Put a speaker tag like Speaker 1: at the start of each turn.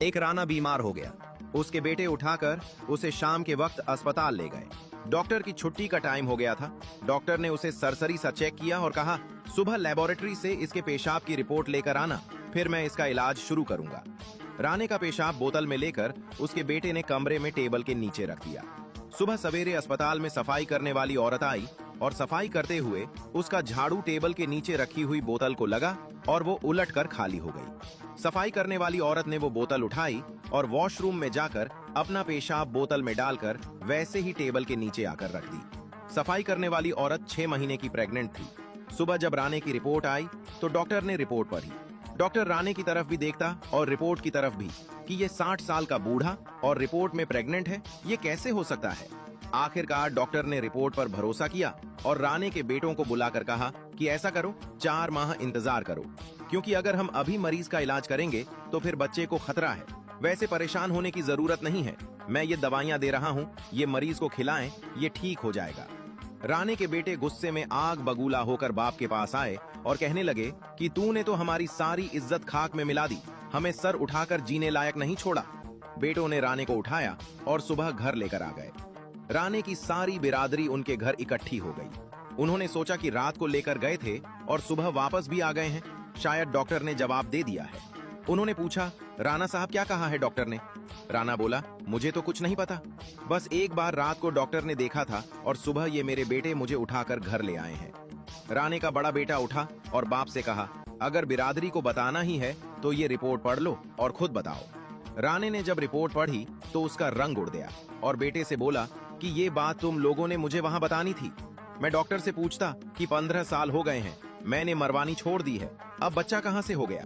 Speaker 1: एक राना बीमार हो गया। उसके बेटे उठाकर उसे शाम के वक्त अस्पताल ले गए। डॉक्टर की छुट्टी का टाइम हो गया था। डॉक्टर ने उसे सरसरी सा चेक किया और कहा, सुबह लेबोरेटरी से इसके पेशाब की रिपोर्ट लेकर आना, फिर मैं इसका इलाज शुरू करूंगा। राने का पेशाब बोतल में लेकर उसके बेटे ने कमरे में टेबल के नीचे रख दिया। सुबह सवेरे अस्पताल में सफाई करने वाली औरत आई और सफाई करते हुए उसका झाड़ू टेबल के नीचे रखी हुई बोतल को लगा और वो उलटकर खाली हो गई। सफाई करने वाली औरत ने वो बोतल उठाई और वॉशरूम में जाकर अपना पेशाब बोतल में डालकर वैसे ही टेबल के नीचे आकर रख दी। सफाई करने वाली औरत 6 महीने की प्रेग्नेंट थी। सुबह जब राने की रिपोर्ट आई तो डॉक्टर ने रिपोर्ट पढ़ी। डॉक्टर राने की तरफ भी देखता और रिपोर्ट की तरफ भी कि ये 60 साल का बूढ़ा और रिपोर्ट में प्रेग्नेंट है, ये कैसे हो सकता है। आखिरकार डॉक्टर ने रिपोर्ट पर भरोसा किया और राने के बेटों को बुलाकर कहा कि ऐसा करो, 4 माह इंतजार करो, क्योंकि अगर हम अभी मरीज का इलाज करेंगे तो फिर बच्चे को खतरा है। वैसे परेशान होने की जरूरत नहीं है, मैं ये दवाइयां दे रहा हूँ, ये मरीज को खिलाएं, ये ठीक हो जाएगा। राने के बेटे गुस्से में आग बगूला होकर बाप के पास आए और कहने लगे कि तूने तो हमारी सारी इज्जत खाक में मिला दी, हमें सर उठाकर जीने लायक नहीं छोड़ा। बेटों ने राने को उठाया और सुबह घर लेकर आ गए। राने की सारी बिरादरी उनके घर इकट्ठी हो गई। उन्होंने सोचा कि रात को लेकर गए थे और सुबह वापस भी आ गए हैं, शायद डॉक्टर ने जवाब दे दिया है। उन्होंने पूछा, राणा साहब क्या कहा है डॉक्टर ने? राणा बोला, मुझे तो कुछ नहीं पता, बस एक बार रात को डॉक्टर ने देखा था और सुबह ये मेरे बेटे मुझे उठाकर घर ले आए हैं। राने का बड़ा बेटा उठा और बाप से कहा, अगर बिरादरी को बताना ही है तो ये रिपोर्ट पढ़ लो और खुद बताओ। राने ने जब रिपोर्ट पढ़ी तो उसका रंग उड़ गया और बेटे से बोला कि ये बात तुम लोगों ने मुझे वहां बतानी थी। मैं डॉक्टर से पूछता कि 15 साल हो गए हैं, मैंने मरवानी छोड़ दी है, अब बच्चा कहां से हो गया।